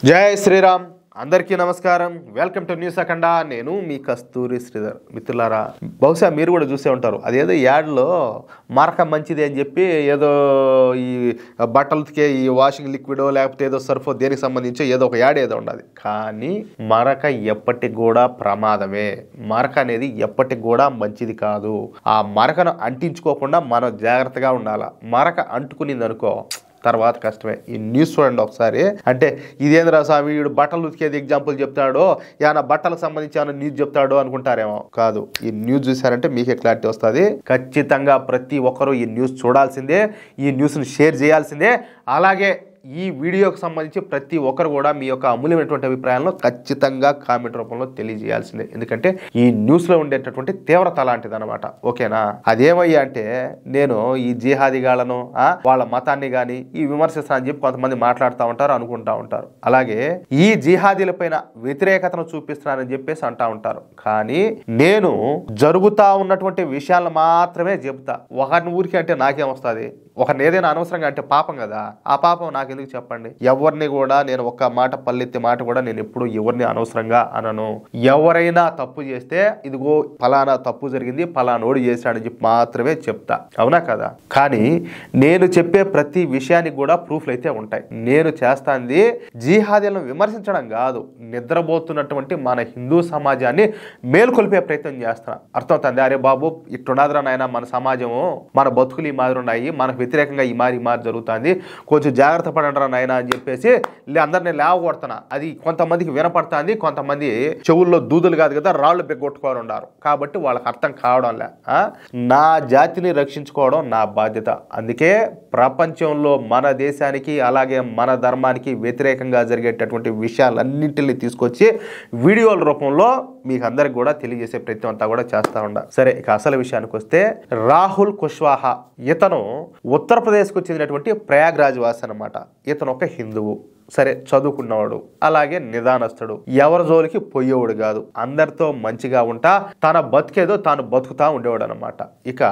జై శ్రీరామ్ అందరికీ నమస్కారం. వెల్కమ్ టు న్యూస్ అఖండ. నేను మీ కస్తూరి శ్రీధర్. మిత్రులారా, బహుశా మీరు కూడా చూసే ఉంటారు. అదేదో యాడ్లో మరక మంచిది అని చెప్పి ఏదో ఈ బట్టలకి ఈ వాషింగ్ లిక్విడో లేకపోతే ఏదో సర్ఫో దేనికి సంబంధించి ఏదో ఒక యాడ్ ఏదో ఉండదు. కానీ మరక ఎప్పటికి కూడా ప్రమాదమే. మరక అనేది ఎప్పటికి కూడా మంచిది కాదు. ఆ మరకను అంటించుకోకుండా మనం జాగ్రత్తగా ఉండాలి. మరక అంటుకునింది అనుకో తర్వాత కష్టమే. ఈ న్యూస్ చూడండి ఒకసారి. అంటే ఇదేంద్ర స్వామి వీడు బట్టలు ఉతికేది ఎగ్జాంపుల్ చెప్తాడో ఏమైనా బట్టలకు సంబంధించి ఏమైనా న్యూస్ చెప్తాడో అనుకుంటారేమో. కాదు, ఈ న్యూస్ చూసారంటే మీకే క్లారిటీ వస్తుంది. ఖచ్చితంగా ప్రతి ఒక్కరూ ఈ న్యూస్ చూడాల్సిందే, ఈ న్యూస్ని షేర్ చేయాల్సిందే. అలాగే ఈ వీడియోకి సంబంధించి ప్రతి ఒక్కరు కూడా మీ యొక్క అమూల్యమైనటువంటి అభిప్రాయాలను ఖచ్చితంగా కామెంట్ రూపంలో తెలియజేయాల్సిందే. ఎందుకంటే ఈ న్యూస్లో ఉండేటటువంటి తీవ్రత అలాంటిది అనమాట. ఓకేనా? అదేమయ్యా అంటే నేను ఈ జిహాదీగాళ్లను వాళ్ళ మతాన్ని కానీ ఈ విమర్శిస్తానని చెప్పి కొంతమంది మాట్లాడుతూ ఉంటారు, అనుకుంటా ఉంటారు. అలాగే ఈ జిహాదీల పైన వ్యతిరేకతను చూపిస్తున్నానని చెప్పేసి అంటా ఉంటారు. కానీ నేను జరుగుతా ఉన్నటువంటి విషయాలను మాత్రమే చెబుతా. ఒకరిని ఊరికి అంటే నాకేమొస్తుంది? ఒకరిని ఏదైనా అనవసరంగా అంటే పాపం కదా. ఆ పాపం నాకెందుకు చెప్పండి? ఎవరిని కూడా నేను ఒక్క మాట పల్లెత్తి మాట కూడా నేను ఎప్పుడు ఎవరిని అనవసరంగా అనను. ఎవరైనా తప్పు చేస్తే ఇదిగో ఫలానా తప్పు జరిగింది, ఫలానోడు చేశాడని చెప్పి మాత్రమే చెప్తా. అవునా కదా? కానీ నేను చెప్పే ప్రతి విషయానికి కూడా ప్రూఫ్లు అయితే ఉంటాయి. నేను చేస్తాంది జిహాదీలను విమర్శించడం కాదు, నిద్రపోతున్నటువంటి మన హిందూ సమాజాన్ని మేల్కొల్పే ప్రయత్నం చేస్తున్నా. అర్థమవుతుంది? అరే బాబు ఇట్టున్నదిరా నాయన, మన సమాజము మన బతుకులు ఈ మాదిరి ఉన్నాయి, మనకు వ్యతిరేకంగా ఈ మారి జరుగుతుంది, కొంచెం జాగ్రత్త పడండి నాయన అని చెప్పేసి అందరినీ లేవగొడుతున్నా. అది కొంతమందికి వినపడుతుంది, కొంతమంది చెవుల్లో దూదులు కాదు కదా రాళ్ళు పెగ్గొట్టుకోవాలి ఉన్నారు. కాబట్టి వాళ్ళకి అర్థం కావడంలే. నా జాతిని రక్షించుకోవడం నా బాధ్యత. అందుకే ప్రపంచంలో మన దేశానికి అలాగే మన ధర్మానికి వ్యతిరేకంగా జరిగేటటువంటి విషయాలన్నింటినీ తీసుకొచ్చి వీడియోల రూపంలో మీకు అందరికి కూడా తెలియజేసే ప్రయత్నం అంతా కూడా చేస్తా ఉండా. సరే, ఇక అసలు విషయానికి వస్తే రాహుల్ కుష్వాహా ఇతను ఉత్తరప్రదేశ్కు చెందినటువంటి ప్రయాగ్రాజ్ వాసి అనమాట. ఇతను ఒక హిందువు. సరే, చదువుకున్నవాడు, అలాగే నిదానస్తుడు, ఎవరి జోలికి పోయేవాడు కాదు, అందరితో మంచిగా ఉంటా తన బతికేదో తాను బతుకుతా ఉండేవాడు అనమాట. ఇక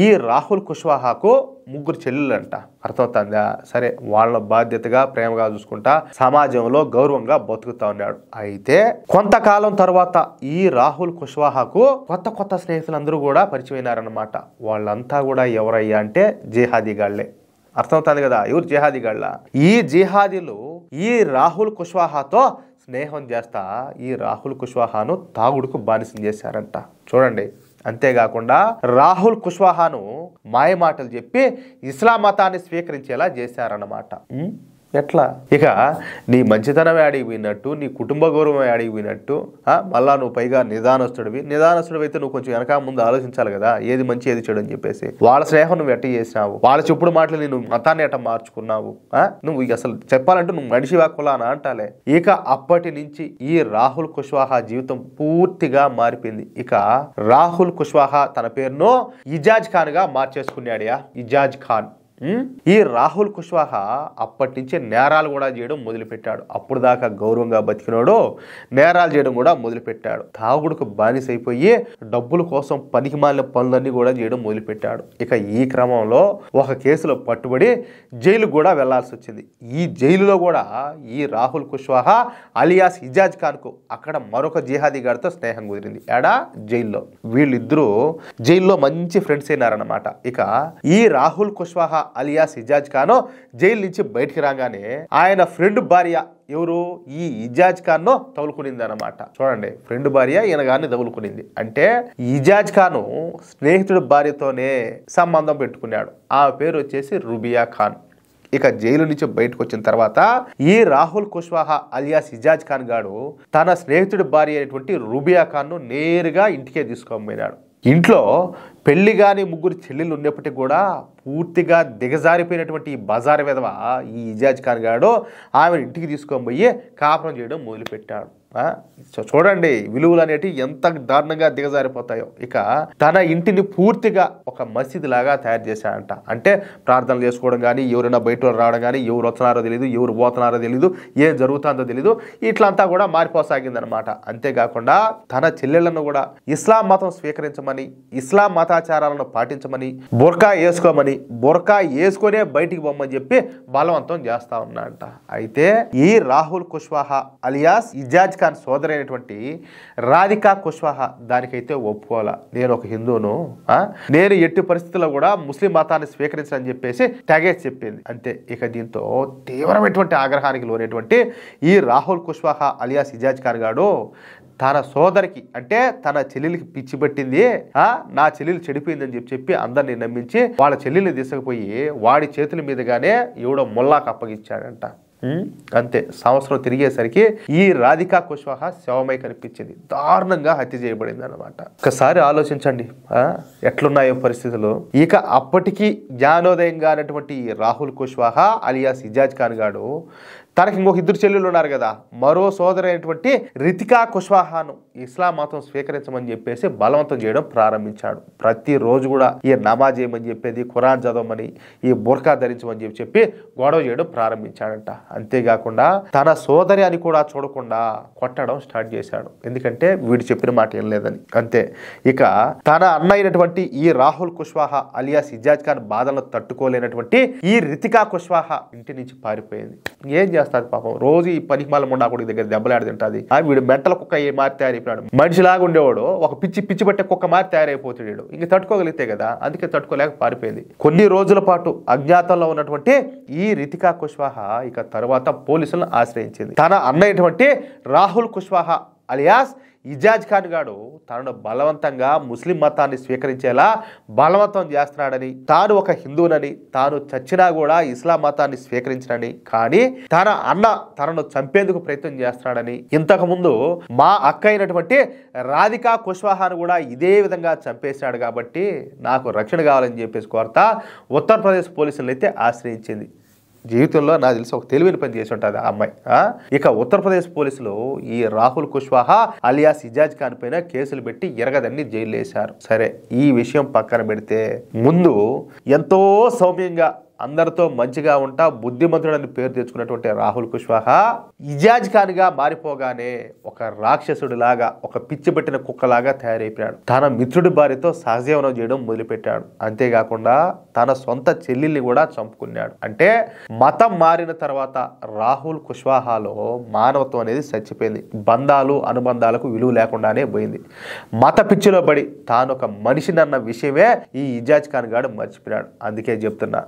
ఈ రాహుల్ కుష్వాహాకు ముగ్గురు చెల్లెలంట. అర్థమవుతుందా? సరే, వాళ్ళ బాధ్యతగా ప్రేమగా చూసుకుంటా సమాజంలో గౌరవంగా బతుకుతా ఉన్నాడు. అయితే కొంతకాలం తర్వాత ఈ రాహుల్ కుష్వాహాకు కొత్త స్నేహితులందరూ కూడా పరిచయమైనారనమాట. వాళ్ళంతా కూడా ఎవరయ్యా అంటే జిహాదీగాళ్లే. అర్థమవుతుంది కదా? ఎవరు? జిహాదీగాళ్ళ. ఈ జిహాదీలు ఈ రాహుల్ కుష్వాహాతో స్నేహం చేస్తా ఈ రాహుల్ కుష్వాహాను తాగుడుకు బానిసం చేశారంట. చూడండి. అంతేకాకుండా రాహుల్ కుష్వాహాను మాయమాటలు చెప్పి ఇస్లాం మతాన్ని స్వీకరించేలా చేశారన్నమాట. ఎట్లా? ఇక నీ మంచితనం అడిగిపోయినట్టు, నీ కుటుంబ గౌరవం అడిగిపోయినట్టు, మళ్ళా నువ్వు పైగా నిదానస్తుడివి అయితే నువ్వు కొంచెం వెనక ముందు ఆలోచించాలి కదా, ఏది మంచి ఏది చెడు అని చెప్పేసి. వాళ్ళ స్నేహం నువ్వు ఎట్ట చేసినావు, వాళ్ళ చెప్పుడు మాటలు నువ్వు మతాన్ని ఎట్ట మార్చుకున్నావు, నువ్వు అసలు చెప్పాలంటే నువ్వు మనిషి వాక్కులానా అంటాలే. ఇక అప్పటి నుంచి ఈ రాహుల్ కుష్వాహా జీవితం పూర్తిగా మారిపోయింది. ఇక రాహుల్ కుష్వాహా తన పేరును ఇజాజ్ ఖాన్ గా మార్చేసుకున్నాడు. ఇజాజ్ ఖాన్. ఈ రాహుల్ కుష్వాహా అప్పటి నుంచే నేరాలు కూడా చేయడం మొదలుపెట్టాడు. అప్పుడు దాకా గౌరవంగా బతికినాడు, నేరాలు చేయడం కూడా మొదలుపెట్టాడు. తాగుడుకు బానిసైపోయి డబ్బుల కోసం పనికిమాలిన పనులన్నీ కూడా చేయడం మొదలుపెట్టాడు. ఇక ఈ క్రమంలో ఒక కేసులో పట్టుబడి జైలు కూడా వెళ్లాల్సి వచ్చింది. ఈ జైలులో కూడా ఈ రాహుల్ కుష్వాహా అలియాస్ ఇజాజ్ ఖాన్ కు అక్కడ మరొక జిహాదీ గారితో స్నేహం కుదిరింది. ఏడా? జైల్లో. వీళ్ళిద్దరూ జైల్లో మంచి ఫ్రెండ్స్ అయినారన్నమాట. ఇక ఈ రాహుల్ కుష్వాహా అలియాస్ ఇజాజ్ ఖాన్ జైలు నుంచి బయటికి రాగానే ఆయన ఫ్రెండ్ భార్య ఎవరు? ఈ ఇజాజ్ ఖాన్ తగులుకునింది అనమాట. చూడండి, ఫ్రెండ్ భార్య ఈయన గారిని తగులుకునింది. అంటే ఇజాజ్ ఖాన్ స్నేహితుడి భార్యతోనే సంబంధం పెట్టుకున్నాడు. ఆ పేరు వచ్చేసి రుబియా ఖాన్. ఇక జైలు నుంచి బయటకు వచ్చిన తర్వాత ఈ రాహుల్ కుష్వాహా అలియాస్ ఇజాజ్ ఖాన్ గాడు తన స్నేహితుడి భార్య అయినటువంటి రుబియా ఖాన్ నేరుగా ఇంటికే తీసుకోబోయినాడు. ఇంట్లో పెళ్లి గాని ముగ్గురు చెల్లెళ్ళు ఉన్నప్పటికీ కూడా పూర్తిగా దిగజారిపోయినటువంటి ఈ బజార్ విధవ ఈ ఇజాజ్ ఖాన్ గాడు ఆమె ఇంటికి తీసుకొని పోయి కాపురం చేయడం మొదలుపెట్టాడు. చూడండి విలువలు అనేటివి ఎంత దారుణంగా దిగజారిపోతాయో. ఇక తన ఇంటిని పూర్తిగా ఒక మసీదు లాగా తయారు చేశాడంట. అంటే ప్రార్థనలు చేసుకోవడం కానీ, ఎవరైనా బయట రావడం కానీ, ఎవరు వస్తున్నారో తెలియదు, ఎవరు పోతున్నారో తెలియదు, ఏం జరుగుతుందో తెలియదు, ఇట్లంతా కూడా మారిపోసాగిందనమాట. అంతేకాకుండా తన చెల్లెళ్లను కూడా ఇస్లాం మతం స్వీకరించమని, ఇస్లాం మతాన్ని మతాచారాలను పాటించమని, బుర్కా వేసుకోమని, బుర్కా వేసుకొనే బయటికి పొమ్మని చెప్పి బలవంతం చేస్తా ఉన్నాడంట. అయితే ఈ రాహుల్ కుష్వాహా అలియాస్ ఇజాజ్ ఖాన్ సోదరైనటువంటి రాధికా కుష్వాహా దానికైతే ఒప్పుకోవాలా. నేను ఒక హిందూను, నేను ఎట్టి పరిస్థితుల్లో కూడా ముస్లిం మతాన్ని స్వీకరించని చెప్పేసి తెగేసి చెప్పింది. అంతే. ఇక దీంతో తీవ్రమైనటువంటి ఆగ్రహానికి లోనేటువంటి ఈ రాహుల్ కుష్వాహా అలియాస్ ఇజాజ్ ఖాన్ గాడు తన సోదరికి అంటే తన చెల్లెలికి పిచ్చి పట్టింది, నా చెల్లెలు చెడిపోయిందని చెప్పి అందరినీ నమ్మించి వాళ్ళ చెల్లెల్ని తీసుకుపోయి వాడి చేతుల మీదుగానే ఎవడో ముల్లాకు అప్పగించాడంట. అంతే. సంవత్సరం తిరిగేసరికి ఈ రాధికా కుష్వాహా శవమై కనిపించింది. దారుణంగా హత్య చేయబడింది అనమాట. ఒకసారి ఆలోచించండి ఎట్లున్నాయో పరిస్థితులు. ఇక అప్పటికి జ్ఞానోదయంగా అనేటువంటి ఈ రాహుల్ కుష్వాహా అలియాస్ ఇజాజ్ ఖాన్ గాడు తనకి ఇంకొక ఇద్దరు చెల్లెళ్ళు ఉన్నారు కదా, మరో సోదరైనటువంటి రితికా కుష్వాహాను ఇస్లాం మతం స్వీకరించమని చెప్పేసి బలవంతం చేయడం ప్రారంభించాడు. ప్రతిరోజు కూడా ఈ నమాజ్ చేయమని చెప్పేది, ఖురాన్ చదవమని, ఈ బుర్కా ధరించమని చెప్పి గొడవ చేయడం ప్రారంభించాడంట. అంతేకాకుండా తన సోదరి అని కూడా చూడకుండా కొట్టడం స్టార్ట్ చేశాడు. ఎందుకంటే వీడు చెప్పిన మాట ఏం లేదని. అంతే. ఇక తన అన్న అయినటువంటి ఈ రాహుల్ కుష్వాహా అలియాస్ ఇజాజ్ ఖాన్ బాధలను తట్టుకోలేనటువంటి ఈ రితికా కుష్వాహా ఇంటి నుంచి పారిపోయింది. ఏం చేస్తుంది పాపం? రోజు ఈ పనికి మళ్ళీ మొండా కొడుకు దగ్గర దెబ్బలాడి తింటుంది. వీడు మెంటల కుక్క ఏ మారి తయారైపోయాడు. మనిషిలాగా ఉండేవాడు ఒక పిచ్చి పట్టే కుక్క మారి తయారైపోతాడు. ఇంక తట్టుకోగలిగితే కదా, అందుకే తట్టుకోలేక పారిపోయింది. కొన్ని రోజుల పాటు అజ్ఞాతంలో ఉన్నటువంటి ఈ రితికా కుష్వాహా ఇక తరువాత పోలీసులను ఆశ్రయించింది. తన అన్నయ్యటువంటి రాహుల్ కుష్వాహా అలియాస్ ఇజాజ్ ఖాన్ గాడు తనను బలవంతంగా ముస్లిం మతాన్ని స్వీకరించేలా బలవంతం చేస్తున్నాడని, తాను ఒక హిందువునని, తాను చచ్చినా కూడా ఇస్లాం మతాన్ని స్వీకరించడని, కానీ తన అన్న తనను చంపేందుకు ప్రయత్నం చేస్తున్నాడని, ఇంతకు ముందు మా అక్క అయినటువంటి రాధికా కుష్వాహాను కూడా ఇదే విధంగా చంపేశాడు కాబట్టి నాకు రక్షణ కావాలని చెప్పేసి కోరతా ఉత్తరప్రదేశ్ పోలీసులను అయితే ఆశ్రయించింది. జీవితంలో నాకు తెలిసి ఒక తెలివిని పని చేసి ఉంటుంది ఆ అమ్మాయి. ఇక ఉత్తరప్రదేశ్ పోలీసులు ఈ రాహుల్ కుష్వాహా అలియాస్ ఇజాజ్ ఖాన్ పైన కేసులు పెట్టి ఎరగదన్ని జైలు వేశారు. సరే, ఈ విషయం పక్కన పెడితే ముందు ఎంతో సౌమ్యంగా అందరితో మంచిగా ఉంటా బుద్ధిమంతుడని పేరు తెచ్చుకున్నటువంటి రాహుల్ కుష్వాహా ఇజాజ్ ఖాన్ గా మారిపోగానే ఒక రాక్షసుడిలాగా, ఒక పిచ్చి పెట్టిన కుక్కలాగా తయారైపోయాడు. తన మిత్రుడి భార్యతో సహజీవనం చేయడం మొదలుపెట్టాడు. అంతేకాకుండా తన సొంత చెల్లెల్ని కూడా చంపుకున్నాడు. అంటే మతం మారిన తర్వాత రాహుల్ కుష్వాహాలో మానవత్వం అనేది చచ్చిపోయింది. బంధాలు అనుబంధాలకు విలువ లేకుండానే పోయింది. మత పిచ్చిలో పడి తాను ఒక మనిషినన్న విషయమే ఈ ఇజాజ్ ఖాన్ గాడు మర్చిపోయాడు. అందుకే చెప్తున్నా,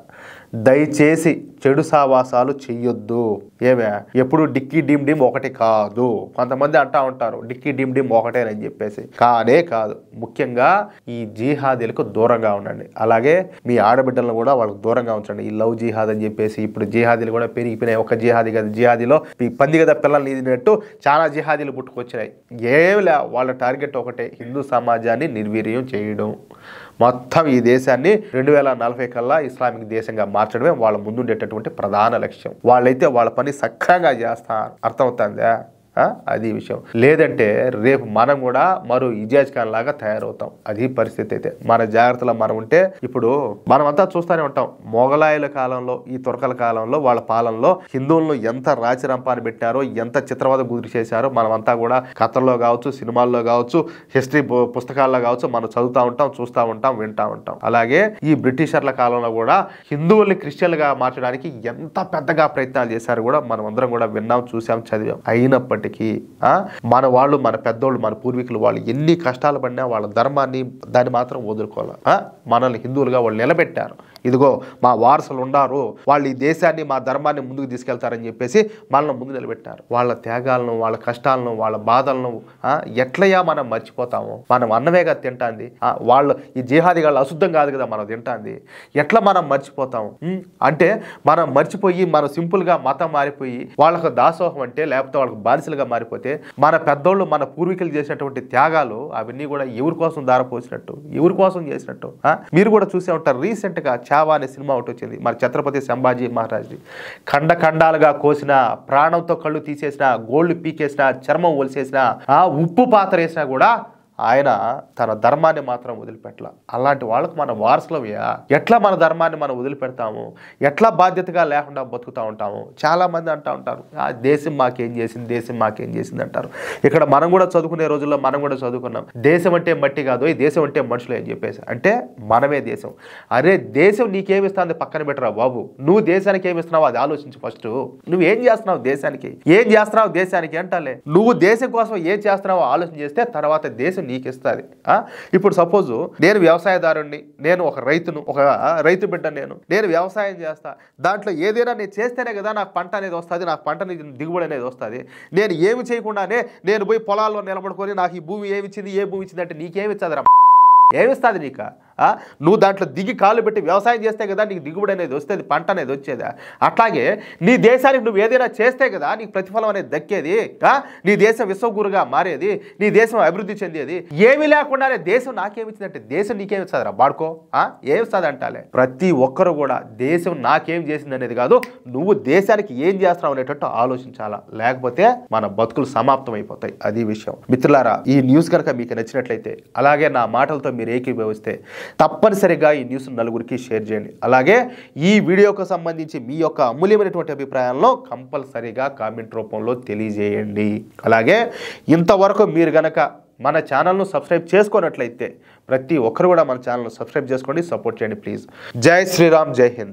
దయచేసి చెడు సావాసాలు చెయ్యొద్దు. ఏమే ఎప్పుడు డిక్కీ డిమ్ డిమ్ ఒకటి కాదు. కొంతమంది అంటా ఉంటారు డిక్కీ డిమ్ డిమ్ ఒకటేనని చెప్పేసి. కానే కాదు. ముఖ్యంగా ఈ జిహాదీలకు దూరంగా ఉండండి. అలాగే మీ ఆడబిడ్డలను కూడా వాళ్ళకు దూరంగా ఉంచండి. ఈ లవ్ జిహాద్ అని చెప్పేసి ఇప్పుడు జిహాదీలు కూడా పెరిగిపోయినాయి. ఒక జిహాదీ కదా, జిహాదీలో పంది కదా పిల్లల్ని ఇదినట్టు చాలా జిహాదీలు పుట్టుకొచ్చినాయి. ఏమిలే, వాళ్ళ టార్గెట్ ఒకటే, హిందూ సమాజాన్ని నిర్వీర్యం చేయడం. మొత్తం ఈ దేశాన్ని 2040 కల్లా ఇస్లామిక్ దేశంగా మార్చడమే వాళ్ళ ముందుండేటటువంటి ప్రధాన లక్ష్యం. వాళ్ళైతే వాళ్ళ పని సక్రంగా చేస్తారు. అర్థమవుతుందా? అది విషయం. లేదంటే రేపు మనం కూడా మరో ఇజాజ్ ఖాన్ లాగా తయారవుతాం. అది పరిస్థితి. అయితే మన జాగ్రత్తలో మనం ఉంటే, ఇప్పుడు మనమంతా చూస్తూనే ఉంటాం, మొఘలాయుల కాలంలో, ఈ తుర్కల కాలంలో, వాళ్ళ పాలనలో హిందువులను ఎంత రాచిరంపాన్ని పెట్టారో, ఎంత చిత్రవద గురి చేశారో మనమంతా కూడా కథల్లో కావచ్చు, సినిమాల్లో కావచ్చు, హిస్టరీ పుస్తకాల్లో కావచ్చు మనం చదువుతూ ఉంటాం, చూస్తూ ఉంటాం, వింటూ ఉంటాం. అలాగే ఈ బ్రిటిషర్ల కాలంలో కూడా హిందువుల్ని క్రిస్టియన్లుగా మార్చడానికి ఎంత పెద్దగా ప్రయత్నాలు చేశారు కూడా మనం అందరం కూడా విన్నాం, చూసాం, చదివాం. అయినప్పటికీ మన వాళ్ళు, మన పెద్దోళ్ళు, మన పూర్వీకులు వాళ్ళు ఎన్ని కష్టాలు పడినా వాళ్ళ ధర్మాన్ని దాన్ని మాత్రం వదులుకోవాలి. మనల్ని హిందువులుగా వాళ్ళు నిలబెట్టారు. ఇదిగో మా వారసులు ఉన్నారు, వాళ్ళు ఈ దేశాన్ని, మా ధర్మాన్ని ముందుకు తీసుకెళ్తారని చెప్పేసి మనల్ని ముందు నిలబెట్టారు. వాళ్ళ త్యాగాలను, వాళ్ళ కష్టాలను, వాళ్ళ బాధలను ఎట్లయా మనం మర్చిపోతాము? మనం అన్నమేగా తింటాంది. వాళ్ళు ఈ జిహాదీ వాళ్ళు అశుద్ధం కాదు కదా మనం తింటాంది. ఎట్లా మనం మర్చిపోతాము? అంటే మనం మర్చిపోయి మనం సింపుల్గా మతం మారిపోయి వాళ్ళకు దాసోహం అంటే, లేకపోతే వాళ్ళకు బానిసలుగా మారిపోతే, మన పెద్దోళ్ళు, మన పూర్వీకులు చేసినటువంటి త్యాగాలు అవన్నీ కూడా ఎవరి కోసం దారపోసినట్టు, ఎవరి కోసం చేసినట్టు. మీరు కూడా చూసే ఉంటారు, రీసెంట్ గా చావా అనే సినిమా ఒకటి వచ్చింది. మరి ఛత్రపతి సంభాజీ మహారాజ్ది ఖండ ఖండాలుగా కోసిన, ప్రాణంతో కళ్ళు తీసేసిన, గోళ్లు పీకేసిన, చర్మం ఒలిసేసిన, ఉప్పు పాత్ర వేసినా కూడా ఆయన తన ధర్మాన్ని మాత్రం వదిలిపెట్టాల. అలాంటి వాళ్ళకు మన వారసులవ్యా ఎట్లా మన ధర్మాన్ని మనం వదిలిపెడతాము, ఎట్లా బాధ్యతగా లేకుండా బతుకుతూ ఉంటాము. చాలామంది అంటూ ఉంటారు దేశం మాకేం చేసింది, దేశం మాకేం చేసింది అంటారు. ఇక్కడ మనం కూడా చదువుకునే రోజుల్లో మనం కూడా చదువుకున్నాం, దేశం అంటే మట్టి కాదు, ఈ దేశం అంటే మనుషులు అని చెప్పేసి. అంటే మనమే దేశం. అరే దేశం నీకేమిస్తుంది పక్కన పెట్టరా బాబు, నువ్వు దేశానికి ఏమిస్తున్నావు అది ఆలోచించు ఫస్ట్. నువ్వేం చేస్తున్నావు దేశానికి, ఏం చేస్తున్నావు దేశానికి అంటాలే. నువ్వు దేశం కోసం ఏం చేస్తున్నావో ఆలోచన చేస్తే తర్వాత దేశం నీకు ఇస్తుంది. ఇప్పుడు సపోజ్ నేను వ్యవసాయదారుణ్ణి, నేను ఒక రైతును, ఒక రైతు బిడ్డ, నేను వ్యవసాయం చేస్తా. దాంట్లో ఏదైనా నేను చేస్తేనే కదా నాకు పంట అనేది వస్తుంది, నాకు పంట దిగుబడి అనేది వస్తుంది. నేను ఏమి చేయకుండానే నేను పోయి పొలాల్లో నిలబడుకొని నాకు ఈ భూమి ఏమిచ్చింది, ఏ భూమి ఇచ్చింది అంటే నీకేమిచ్చదు రా, ఏమిస్తుంది నీకు? నువ్వు దాంట్లో దిగి కాలు పెట్టి వ్యవసాయం చేస్తే కదా నీకు దిగుబడి అనేది వస్తుంది, పంట అనేది వచ్చేదా. అట్లాగే నీ దేశానికి నువ్వు ఏదైనా చేస్తే కదా నీకు ప్రతిఫలం అనేది దక్కేది, నీ దేశం విశ్వగురుగా మారేది, నీ దేశం అభివృద్ధి చెందేది. ఏమీ లేకుండానే దేశం నాకేమిచ్చిందంటే దేశం నీకేమిస్తుంది రా బాడుకో, ఏమిస్తుంది అంటాలే. ప్రతి ఒక్కరు కూడా దేశం నాకేం చేసింది అనేది కాదు, నువ్వు దేశానికి ఏం చేస్తున్నావు అనేటట్టు ఆలోచించాలా, లేకపోతే మన బతుకులు సమాప్తం అయిపోతాయి. అది విషయం. మిత్రులారా, ఈ న్యూస్ కనుక మీకు నచ్చినట్లయితే, అలాగే నా మాటలతో మీరు ఏకీభవిస్తే తప్పనిసరిగా ఈ న్యూస్ నలుగురికి షేర్ చేయండి. అలాగే ఈ వీడియోకు సంబంధించి మీ యొక్క అమూల్యమైనటువంటి అభిప్రాయాలను కంపల్సరీగా కామెంట్ రూపంలో తెలియజేయండి. అలాగే ఇంతవరకు మీరు గనక మన ఛానల్ను సబ్స్క్రైబ్ చేసుకున్నట్లయితే ప్రతి ఒక్కరు కూడా మన ఛానల్ను సబ్స్క్రైబ్ చేసుకోండి, సపోర్ట్ చేయండి ప్లీజ్. జై శ్రీరామ్, జై హింద్.